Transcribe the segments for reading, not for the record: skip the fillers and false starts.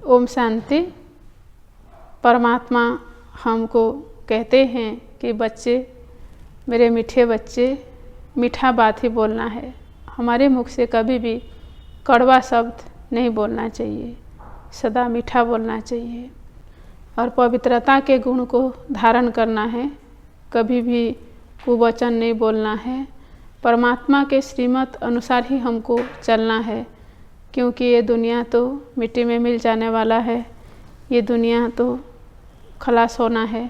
ओम शांति। परमात्मा हमको कहते हैं कि बच्चे, मेरे मीठे बच्चे, मीठा बात ही बोलना है। हमारे मुख से कभी भी कड़वा शब्द नहीं बोलना चाहिए, सदा मीठा बोलना चाहिए और पवित्रता के गुण को धारण करना है। कभी भी कुवचन नहीं बोलना है। परमात्मा के श्रीमत अनुसार ही हमको चलना है, क्योंकि ये दुनिया तो मिट्टी में मिल जाने वाला है। ये दुनिया तो खलास होना है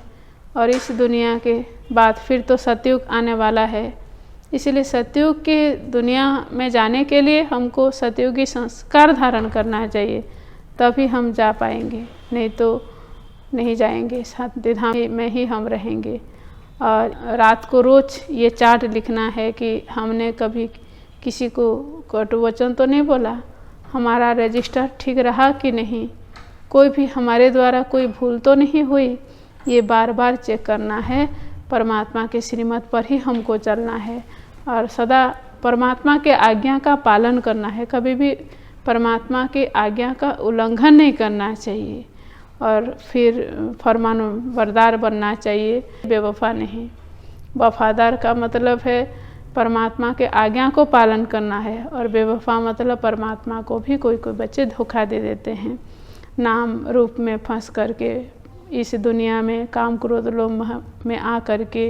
और इस दुनिया के बाद फिर तो सतयुग आने वाला है। इसलिए सतयुग की दुनिया में जाने के लिए हमको सतयुगी संस्कार धारण करना चाहिए, तभी हम जा पाएंगे, नहीं तो नहीं जाएंगे। शांति धाम में ही हम रहेंगे। और रात को रोज़ ये चार्ट लिखना है कि हमने कभी किसी को कटु वचन तो नहीं बोला, हमारा रजिस्टर ठीक रहा कि नहीं, कोई भी हमारे द्वारा कोई भूल तो नहीं हुई। ये बार बार चेक करना है। परमात्मा के श्रीमत पर ही हमको चलना है और सदा परमात्मा के आज्ञा का पालन करना है। कभी भी परमात्मा के आज्ञा का उल्लंघन नहीं करना चाहिए और फिर फरमानबरदार बनना चाहिए, बेवफा नहीं। वफादार का मतलब है परमात्मा के आज्ञा को पालन करना है और बेवफा मतलब परमात्मा को भी कोई कोई बच्चे धोखा दे देते हैं। नाम रूप में फंस करके इस दुनिया में काम क्रोध लोभ में आ करके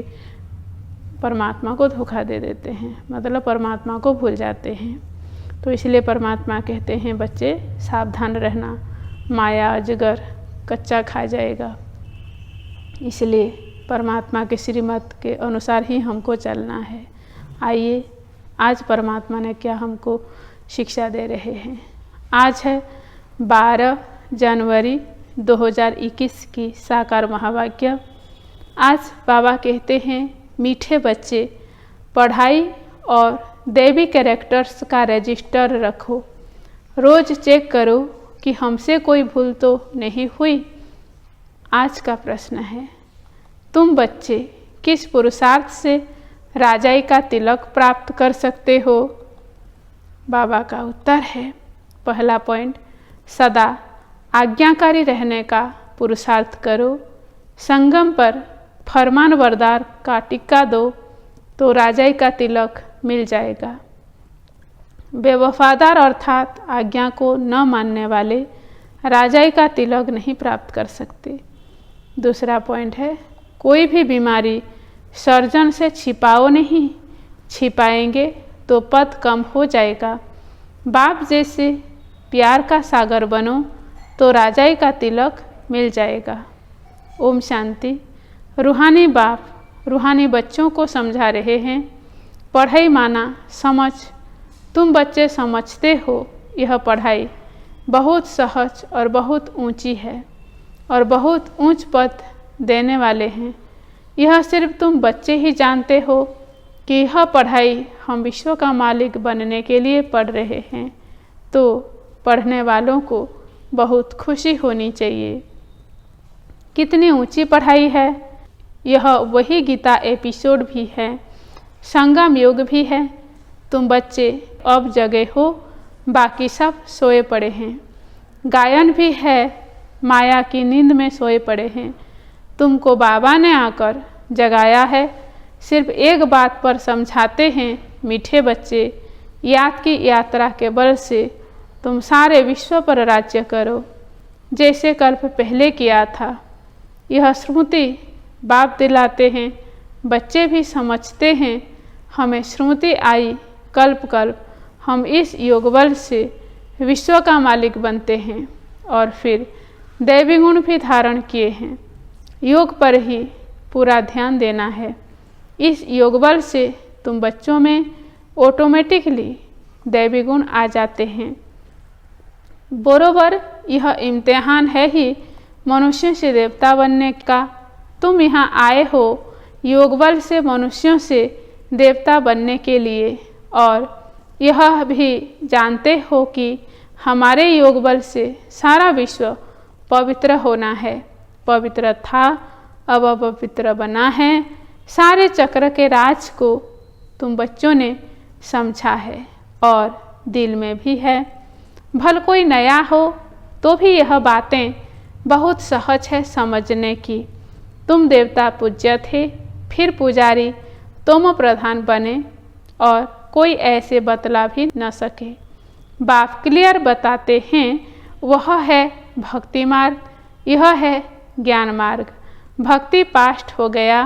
परमात्मा को धोखा दे देते हैं, मतलब परमात्मा को भूल जाते हैं। तो इसलिए परमात्मा कहते हैं बच्चे सावधान रहना, माया अजगर कच्चा खा जाएगा। इसलिए परमात्मा के श्रीमत के अनुसार ही हमको चलना है। आइए, आज परमात्मा ने क्या हमको शिक्षा दे रहे हैं। आज है 12 जनवरी 2021 की साकार महावाक्य। आज बाबा कहते हैं मीठे बच्चे, पढ़ाई और दैवी कैरेक्टर्स का रजिस्टर रखो। रोज़ चेक करो कि हमसे कोई भूल तो नहीं हुई। आज का प्रश्न है, तुम बच्चे किस पुरुषार्थ से राजाई का तिलक प्राप्त कर सकते हो? बाबा का उत्तर है, पहला पॉइंट, सदा आज्ञाकारी रहने का पुरुषार्थ करो। संगम पर फरमानबरदार का टिक्का दो तो राजाई का तिलक मिल जाएगा। बेवफादार अर्थात आज्ञा को न मानने वाले राजाई का तिलक नहीं प्राप्त कर सकते। दूसरा पॉइंट है, कोई भी बीमारी सर्जन से छिपाओ नहीं, छिपाएंगे तो पद कम हो जाएगा। बाप जैसे प्यार का सागर बनो तो राजाई का तिलक मिल जाएगा। ओम शांति। रूहानी बाप रूहानी बच्चों को समझा रहे हैं, पढ़ाई माना समझ। तुम बच्चे समझते हो यह पढ़ाई बहुत सहज और बहुत ऊंची है और बहुत ऊंच पद देने वाले हैं। यह सिर्फ तुम बच्चे ही जानते हो कि यह पढ़ाई हम विश्व का मालिक बनने के लिए पढ़ रहे हैं। तो पढ़ने वालों को बहुत खुशी होनी चाहिए। कितनी ऊंची पढ़ाई है। यह वही गीता एपिसोड भी है, संगम योग भी है। तुम बच्चे अब जगे हो, बाकी सब सोए पड़े हैं। गायन भी है, माया की नींद में सोए पड़े हैं। तुमको बाबा ने आकर जगाया है। सिर्फ एक बात पर समझाते हैं मीठे बच्चे, याद की यात्रा के बल से तुम सारे विश्व पर राज्य करो, जैसे कल्प पहले किया था। यह स्मृति बाप दिलाते हैं, बच्चे भी समझते हैं। हमें स्मृति आई कल्प कल्प हम इस योग बल से विश्व का मालिक बनते हैं और फिर दैवी गुण भी धारण किए हैं। योग पर ही पूरा ध्यान देना है। इस योग बल से तुम बच्चों में ऑटोमेटिकली दैवी गुण आ जाते हैं। बरोबर यह इम्तिहान है ही मनुष्यों से देवता बनने का। तुम यहाँ आए हो योग बल से मनुष्यों से देवता बनने के लिए और यह भी जानते हो कि हमारे योग बल से सारा विश्व पवित्र होना है। पवित्र था, अब अपवित्र बना है। सारे चक्र के राज को तुम बच्चों ने समझा है और दिल में भी है। भल कोई नया हो तो भी यह बातें बहुत सहज है समझने की। तुम देवता पूज्य थे, फिर पुजारी तुम प्रधान बने और कोई ऐसे बतला भी न सके। बाप क्लियर बताते हैं, वह है भक्ति मार्ग, यह है ज्ञान मार्ग। भक्ति पास्ट हो गया,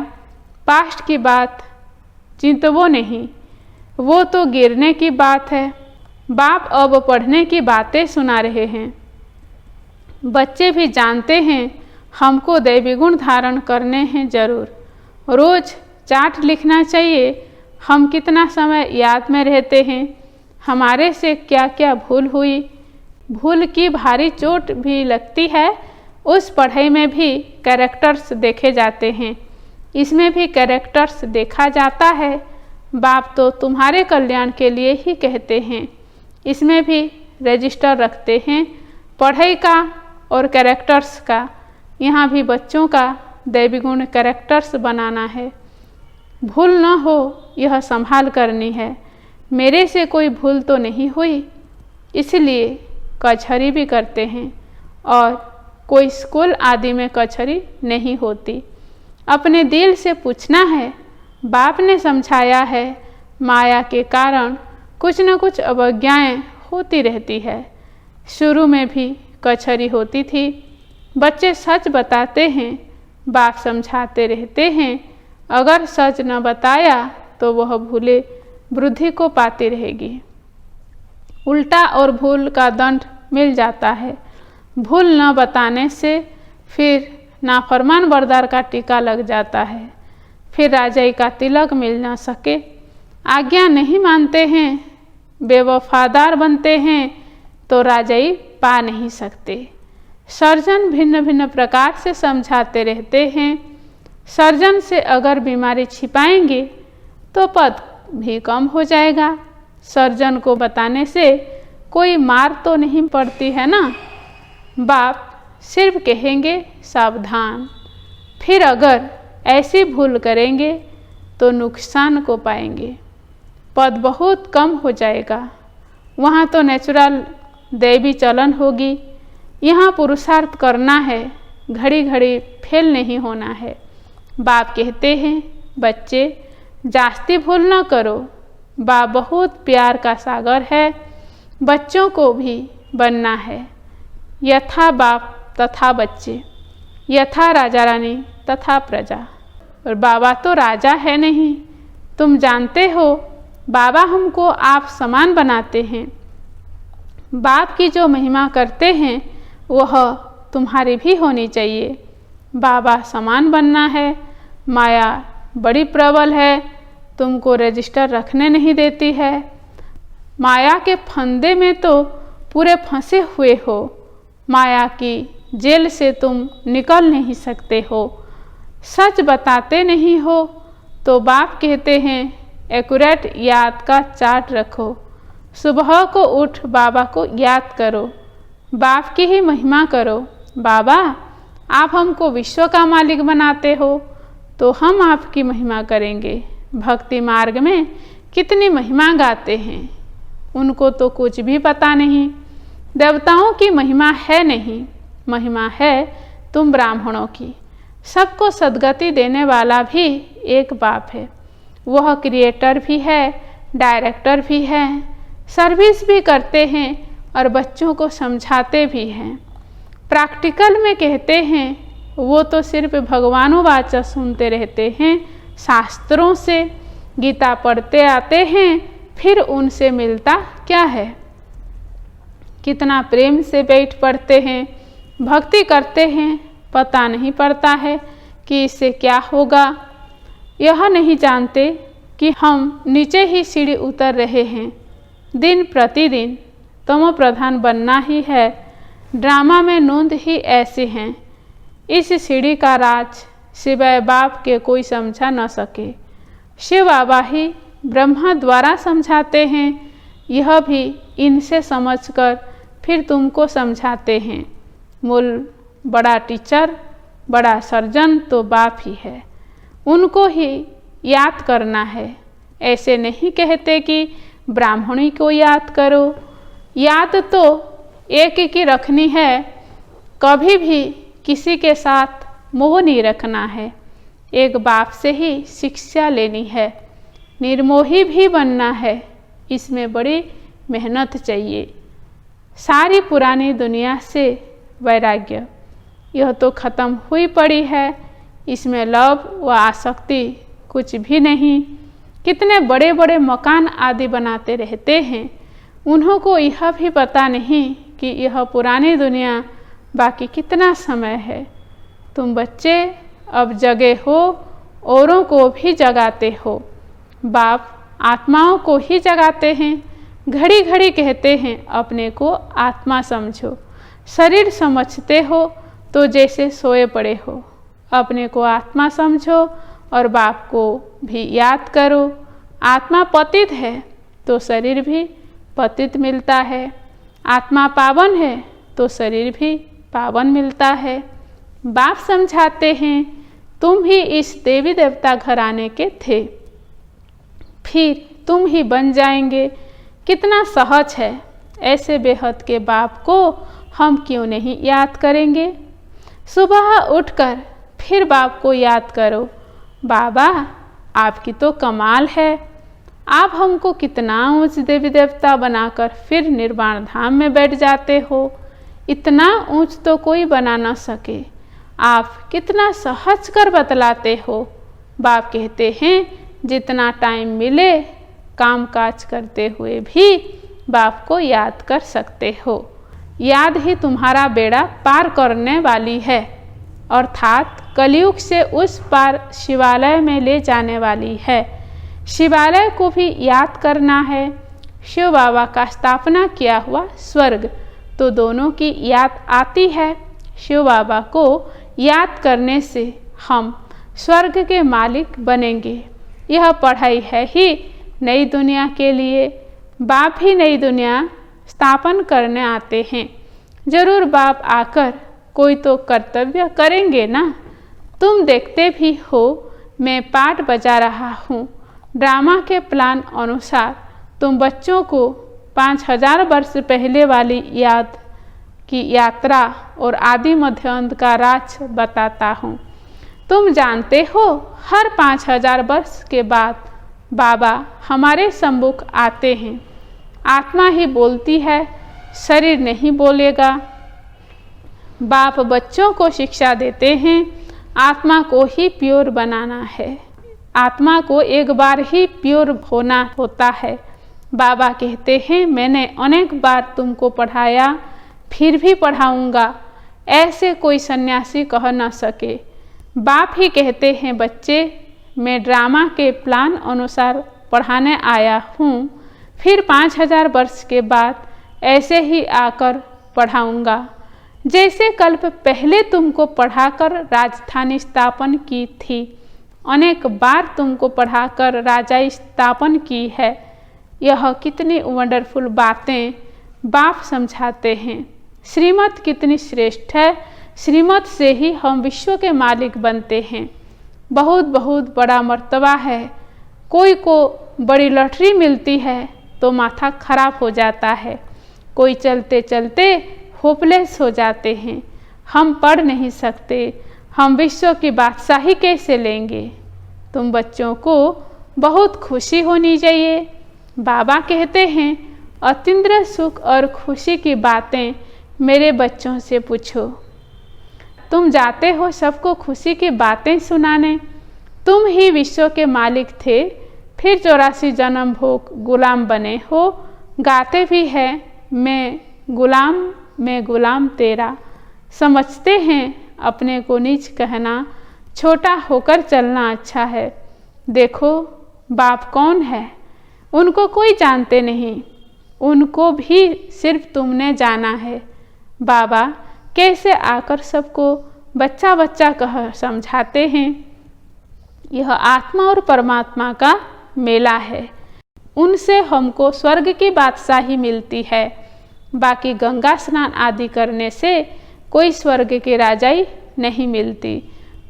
पास्ट की बात चिंतवो नहीं, वो तो गिरने की बात है। बाप अब पढ़ने की बातें सुना रहे हैं। बच्चे भी जानते हैं हमको दैवी गुण धारण करने हैं जरूर। रोज चार्ट लिखना चाहिए, हम कितना समय याद में रहते हैं, हमारे से क्या क्या भूल हुई, भूल की भारी चोट भी लगती है। उस पढ़ाई में भी कैरेक्टर्स देखे जाते हैं, इसमें भी कैरेक्टर्स देखा जाता है। बाप तो तुम्हारे कल्याण के लिए ही कहते हैं, इसमें भी रजिस्टर रखते हैं पढ़ाई का और कैरेक्टर्स का। यहाँ भी बच्चों का दैवी गुण कैरेक्टर्स बनाना है। भूल न हो यह संभाल करनी है। मेरे से कोई भूल तो नहीं हुई, इसलिए कचहरी भी करते हैं, और कोई स्कूल आदि में कचहरी नहीं होती। अपने दिल से पूछना है। बाप ने समझाया है, माया के कारण कुछ न कुछ अवज्ञाएं होती रहती है। शुरू में भी कचहरी होती थी। बच्चे सच बताते हैं, बाप समझाते रहते हैं। अगर सच न बताया तो वह भूले वृद्धि को पाती रहेगी। उल्टा और भूल का दंड मिल जाता है। भूल न बताने से फिर नाफरमान बरदार का टीका लग जाता है, फिर राजाई का तिलक मिल न सके। आज्ञा नहीं मानते हैं, बेवफादार बनते हैं तो राजाई पा नहीं सकते। सर्जन भिन्न भिन्न प्रकार से समझाते रहते हैं। सर्जन से अगर बीमारी छिपाएंगे तो पद भी कम हो जाएगा। सर्जन को बताने से कोई मार तो नहीं पड़ती है ना। बाप सिर्फ कहेंगे सावधान, फिर अगर ऐसी भूल करेंगे तो नुकसान को पाएंगे, पद बहुत कम हो जाएगा। वहाँ तो नेचुरल दैवी चलन होगी। यहाँ पुरुषार्थ करना है, घड़ी घड़ी फेल नहीं होना है। बाप कहते हैं, बच्चे जास्ती भूल न करो। बाप बहुत प्यार का सागर है, बच्चों को भी बनना है। यथा बाप तथा बच्चे, यथा राजा रानी तथा प्रजा। और बाबा तो राजा है नहीं, तुम जानते हो। बाबा हमको आप समान बनाते हैं। बाप की जो महिमा करते हैं वह तुम्हारी भी होनी चाहिए। बाबा समान बनना है। माया बड़ी प्रबल है, तुमको रजिस्टर रखने नहीं देती है। माया के फंदे में तो पूरे फंसे हुए हो। माया की जेल से तुम निकल नहीं सकते हो। सच बताते नहीं हो तो बाप कहते हैं, एक्यूरेट याद का चार्ट रखो। सुबह को उठ बाबा को याद करो, बाप की ही महिमा करो। बाबा आप हमको विश्व का मालिक बनाते हो तो हम आपकी महिमा करेंगे। भक्ति मार्ग में कितनी महिमा गाते हैं, उनको तो कुछ भी पता नहीं। देवताओं की महिमा है नहीं, महिमा है तुम ब्राह्मणों की। सबको सद्गति देने वाला भी एक बाप है। वह क्रिएटर भी है, डायरेक्टर भी है, सर्विस भी करते हैं और बच्चों को समझाते भी हैं। प्रैक्टिकल में कहते हैं, वो तो सिर्फ भगवानुवाचा सुनते रहते हैं। शास्त्रों से गीता पढ़ते आते हैं, फिर उनसे मिलता क्या है। कितना प्रेम से बैठ पढ़ते हैं, भक्ति करते हैं, पता नहीं पड़ता है कि इससे क्या होगा। यह नहीं जानते कि हम नीचे ही सीढ़ी उतर रहे हैं। दिन प्रतिदिन तमो प्रधान बनना ही है। ड्रामा में नोंद ही ऐसे हैं। इस सीढ़ी का राज सिवाय बाप के कोई समझा न सके। शिव बाबा ही ब्रह्मा द्वारा समझाते हैं। यह भी इनसे समझकर फिर तुमको समझाते हैं। मूल बड़ा टीचर, बड़ा सर्जन तो बाप ही है, उनको ही याद करना है। ऐसे नहीं कहते कि ब्राह्मणी को याद करो। याद तो एक की रखनी है, कभी भी किसी के साथ मोह नहीं रखना है। एक बाप से ही शिक्षा लेनी है, निर्मोही भी बनना है, इसमें बड़ी मेहनत चाहिए। सारी पुरानी दुनिया से वैराग्य, यह तो खत्म हुई पड़ी है, इसमें लोभ व आसक्ति कुछ भी नहीं। कितने बड़े बड़े मकान आदि बनाते रहते हैं, उन्हों को यह भी पता नहीं कि यह पुरानी दुनिया बाकी कितना समय है। तुम बच्चे अब जगे हो, औरों को भी जगाते हो। बाप आत्माओं को ही जगाते हैं, घड़ी घड़ी कहते हैं अपने को आत्मा समझो। शरीर समझते हो तो जैसे सोए पड़े हो, अपने को आत्मा समझो और बाप को भी याद करो। आत्मा पतित है तो शरीर भी पतित मिलता है, आत्मा पावन है तो शरीर भी पावन मिलता है। बाप समझाते हैं तुम ही इस देवी देवता घराने के थे, फिर तुम ही बन जाएंगे। कितना सहज है, ऐसे बेहद के बाप को हम क्यों नहीं याद करेंगे। सुबह उठकर फिर बाप को याद करो, बाबा आपकी तो कमाल है, आप हमको कितना ऊंच देवी देवता बनाकर फिर निर्वाण धाम में बैठ जाते हो। इतना ऊंच तो कोई बना न सके, आप कितना सहज कर बतलाते हो। बाप कहते हैं जितना टाइम मिले काम काज करते हुए भी बाप को याद कर सकते हो। याद ही तुम्हारा बेड़ा पार करने वाली है, अर्थात कलयुग से उस पार शिवालय में ले जाने वाली है। शिवालय को भी याद करना है। शिव बाबा का स्थापना किया हुआ स्वर्ग तो दोनों की याद आती है। शिव बाबा को याद करने से हम स्वर्ग के मालिक बनेंगे। यह पढ़ाई है ही नई दुनिया के लिए। बाप ही नई दुनिया स्थापन करने आते हैं, जरूर बाप आकर कोई तो कर्तव्य करेंगे ना। तुम देखते भी हो मैं पाठ बजा रहा हूँ। ड्रामा के प्लान अनुसार तुम बच्चों को 5000 वर्ष पहले वाली याद की यात्रा और आदि मध्य अंत का राज बताता हूँ। तुम जानते हो हर 5000 वर्ष के बाद बाबा हमारे सम्मुख आते हैं। आत्मा ही बोलती है, शरीर नहीं बोलेगा। बाप बच्चों को शिक्षा देते हैं आत्मा को ही प्योर बनाना है। आत्मा को एक बार ही प्योर होना होता है। बाबा कहते हैं मैंने अनेक बार तुमको पढ़ाया, फिर भी पढ़ाऊंगा, ऐसे कोई सन्यासी कह न सके। बाप ही कहते हैं बच्चे मैं ड्रामा के प्लान अनुसार पढ़ाने आया हूँ, फिर 5000 वर्ष के बाद ऐसे ही आकर पढ़ाऊंगा। जैसे कल्प पहले तुमको पढ़ाकर राजधानी स्थापन की थी, अनेक बार तुमको पढ़ाकर राजाई स्थापन की है। यह कितनी वंडरफुल बातें बाप समझाते हैं। श्रीमत कितनी श्रेष्ठ है, श्रीमत से ही हम विश्व के मालिक बनते हैं। बहुत बहुत बड़ा मर्तबा है। कोई को बड़ी लॉटरी मिलती है तो माथा खराब हो जाता है, कोई चलते चलते होपलेस हो जाते हैं। हम पढ़ नहीं सकते, हम विश्व की बादशाही कैसे लेंगे। तुम बच्चों को बहुत खुशी होनी चाहिए। बाबा कहते हैं अतीन्द्र सुख और खुशी की बातें मेरे बच्चों से पूछो। तुम जाते हो सबको खुशी की बातें सुनाने। तुम ही विश्व के मालिक थे, फिर 84 जन्म भोग गुलाम बने हो। गाते भी हैं मैं गुलाम तेरा। समझते हैं अपने को नीच कहना, छोटा होकर चलना अच्छा है। देखो बाप कौन है, उनको कोई जानते नहीं, उनको भी सिर्फ तुमने जाना है। बाबा कैसे आकर सबको बच्चा बच्चा कह समझाते हैं। यह आत्मा और परमात्मा का मेला है, उनसे हमको स्वर्ग की बादशाही मिलती है। बाकी गंगा स्नान आदि करने से कोई स्वर्ग की राजाई नहीं मिलती।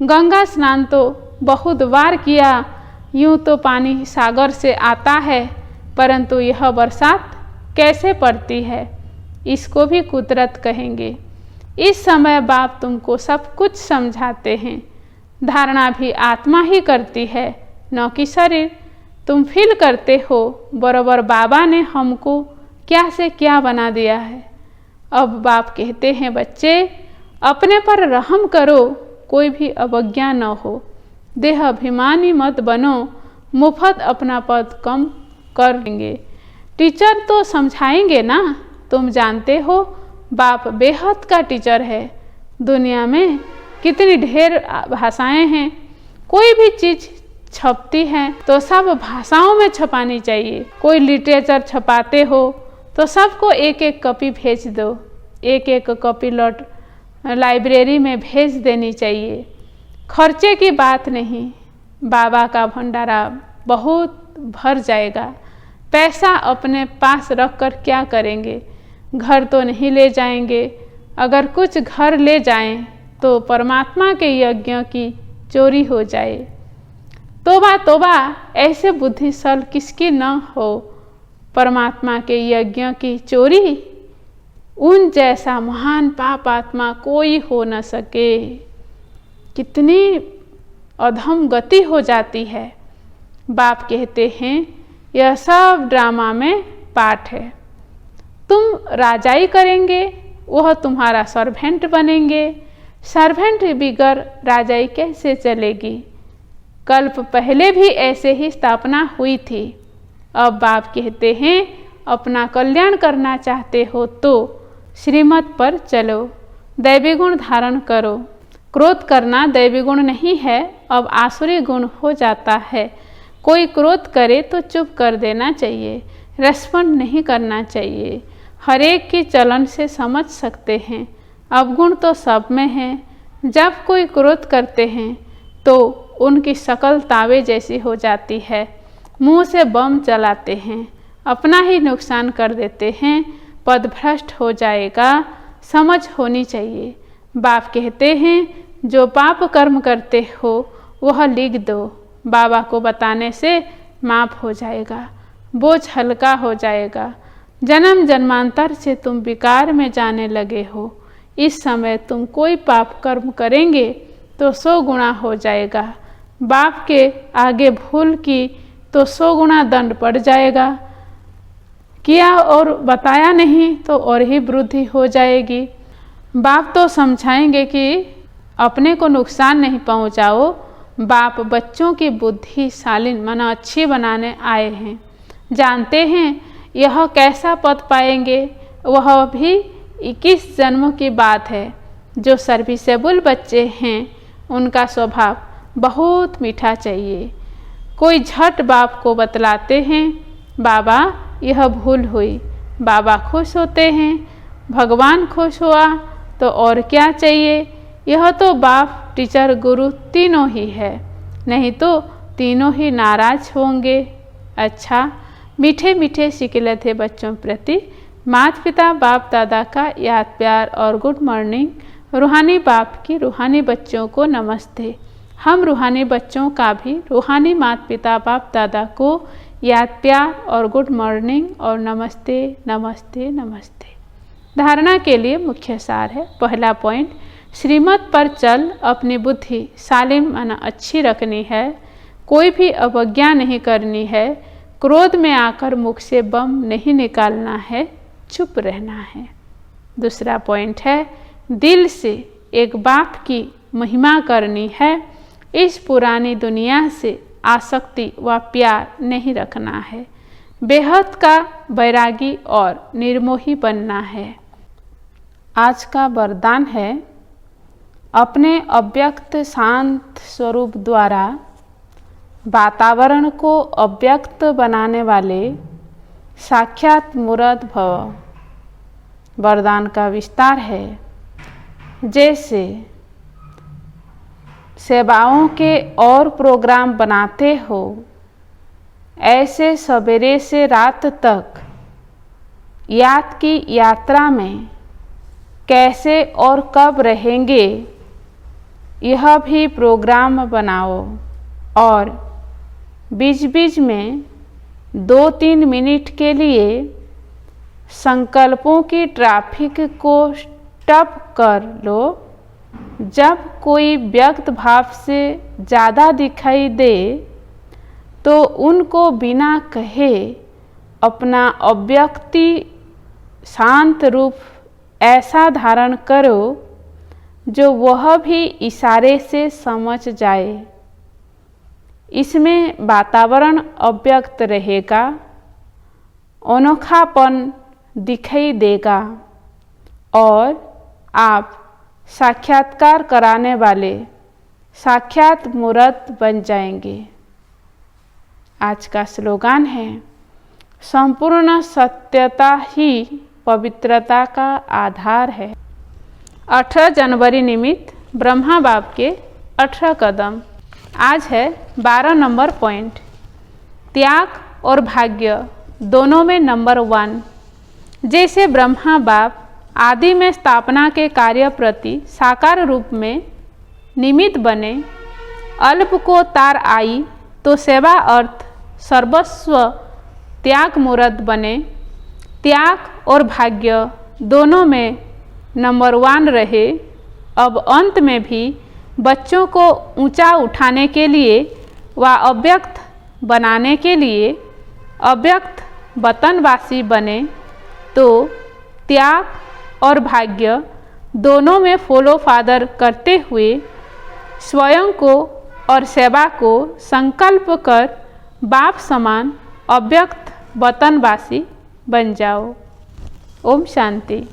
गंगा स्नान तो बहुत बार किया, यूँ तो पानी सागर से आता है, परंतु यह बरसात कैसे पड़ती है। इसको भी कुदरत कहेंगे। इस समय बाप तुमको सब कुछ समझाते हैं। धारणा भी आत्मा ही करती है, न कि शरीर। तुम फील करते हो बराबर बाबा ने हमको क्या से क्या बना दिया है। अब बाप कहते हैं, बच्चे अपने पर रहम करो, कोई भी अवज्ञा न हो। देह अभिमानी मत बनो, मुफ्त अपना पद कम कर देंगे। टीचर तो समझाएंगे ना, तुम जानते हो बाप बेहद का टीचर है। दुनिया में कितनी ढेर भाषाएं हैं, कोई भी चीज़ छपती है तो सब भाषाओं में छपानी चाहिए। कोई लिटरेचर छपाते हो तो सबको एक एक कॉपी भेज दो, एक एक कॉपी लौट लाइब्रेरी में भेज देनी चाहिए। खर्चे की बात नहीं, बाबा का भंडारा बहुत भर जाएगा। पैसा अपने पास रख कर क्या करेंगे? घर तो नहीं ले जाएंगे। अगर कुछ घर ले जाएं तो परमात्मा के यज्ञ की चोरी हो जाए। तोबा तोबा, ऐसे बुद्धिसल किसकी न हो। परमात्मा के यज्ञ की चोरी, उन जैसा महान पाप आत्मा कोई हो न सके। कितनी अधम गति हो जाती है। बाप कहते हैं यह सब ड्रामा में पाठ है। तुम राजाई करेंगे, वह तुम्हारा सर्वेंट बनेंगे। सर्वेंट बिगर राजाई कैसे चलेगी? कल्प पहले भी ऐसे ही स्थापना हुई थी। अब बाप कहते हैं अपना कल्याण करना चाहते हो तो श्रीमत पर चलो, दैवी गुण धारण करो। क्रोध करना दैवी गुण नहीं है, अब आसुरी गुण हो जाता है। कोई क्रोध करे तो चुप कर देना चाहिए, रेस्पॉन्ड नहीं करना चाहिए। हर एक की चलन से समझ सकते हैं। अवगुण तो सब में है। जब कोई क्रोध करते हैं तो उनकी शकल तावे जैसी हो जाती है, मुंह से बम चलाते हैं, अपना ही नुकसान कर देते हैं, पदभ्रष्ट हो जाएगा। समझ होनी चाहिए। बाप कहते हैं जो पाप कर्म करते हो वह लिख दो, बाबा को बताने से माफ हो जाएगा, बोझ हल्का हो जाएगा। जन्म जन्मांतर से तुम विकार में जाने लगे हो। इस समय तुम कोई पाप कर्म करेंगे तो 100 गुना हो जाएगा। बाप के आगे भूल की तो 100 गुना दंड पड़ जाएगा। किया और बताया नहीं तो और ही वृद्धि हो जाएगी। बाप तो समझाएंगे कि अपने को नुकसान नहीं पहुंचाओ। बाप बच्चों की बुद्धि शालीन मन अच्छी बनाने आए हैं। जानते हैं यह कैसा पद पाएंगे, वह भी 21 जन्मों की बात है। जो सर्विसेबल बच्चे हैं उनका स्वभाव बहुत मीठा चाहिए। कोई झट बाप को बतलाते हैं बाबा यह भूल हुई, बाबा खुश होते हैं। भगवान खुश हुआ तो और क्या चाहिए। यह तो बाप टीचर गुरु तीनों ही है, नहीं तो तीनों ही नाराज होंगे। अच्छा, मीठे मीठे सिकिले थे बच्चों प्रति माता पिता बाप दादा का याद प्यार और गुड मॉर्निंग। रूहानी बाप की रूहानी बच्चों को नमस्ते। हम रूहानी बच्चों का भी रूहानी माता पिता बाप दादा को याद प्यार और गुड मॉर्निंग और नमस्ते नमस्ते नमस्ते। धारणा के लिए मुख्य सार है। पहला पॉइंट, श्रीमत पर चल, अपनी बुद्धि सालिम मन अच्छी रखनी है, कोई भी अवज्ञा नहीं करनी है, क्रोध में आकर मुख से बम नहीं निकालना है, चुप रहना है। दूसरा पॉइंट है, दिल से एक बाप की महिमा करनी है, इस पुरानी दुनिया से आसक्ति व प्यार नहीं रखना है, बेहद का बैरागी और निर्मोही बनना है। आज का वरदान है, अपने अव्यक्त शांत स्वरूप द्वारा वातावरण को अव्यक्त बनाने वाले साक्षात मूर्त भव। वरदान का विस्तार है, जैसे सेवाओं के और प्रोग्राम बनाते हो, ऐसे सवेरे से रात तक याद की यात्रा में कैसे और कब रहेंगे यह भी प्रोग्राम बनाओ और बीच बीच में 2-3 मिनट के लिए संकल्पों की ट्रैफिक को स्टॉप कर लो। जब कोई व्यक्त भाव से ज़्यादा दिखाई दे तो उनको बिना कहे अपना अव्यक्ति शांत रूप ऐसा धारण करो जो वह भी इशारे से समझ जाए। इसमें वातावरण अव्यक्त रहेगा, अनोखापन दिखाई देगा और आप साक्षात्कार कराने वाले साक्षात मूर्त बन जाएंगे। आज का स्लोगान है, संपूर्ण सत्यता ही पवित्रता का आधार है। 18 जनवरी निमित्त ब्रह्मा बाप के 18 कदम। आज है 12 नंबर पॉइंट। त्याग और भाग्य दोनों में नंबर 1। जैसे ब्रह्मा बाप आदि में स्थापना के कार्य प्रति साकार रूप में निमित्त बने, अल्प को तार आई तो सेवा अर्थ सर्वस्व त्याग मूर्त बने। त्याग और भाग्य दोनों में नंबर 1 रहे। अब अंत में भी बच्चों को ऊंचा उठाने के लिए व अव्यक्त बनाने के लिए अव्यक्त वतनवासी बने तो त्याग और भाग्य दोनों में फॉलो फादर करते हुए स्वयं को और सेवा को संकल्प कर बाप समान अव्यक्त वतनवासी बन जाओ। ओम शांति।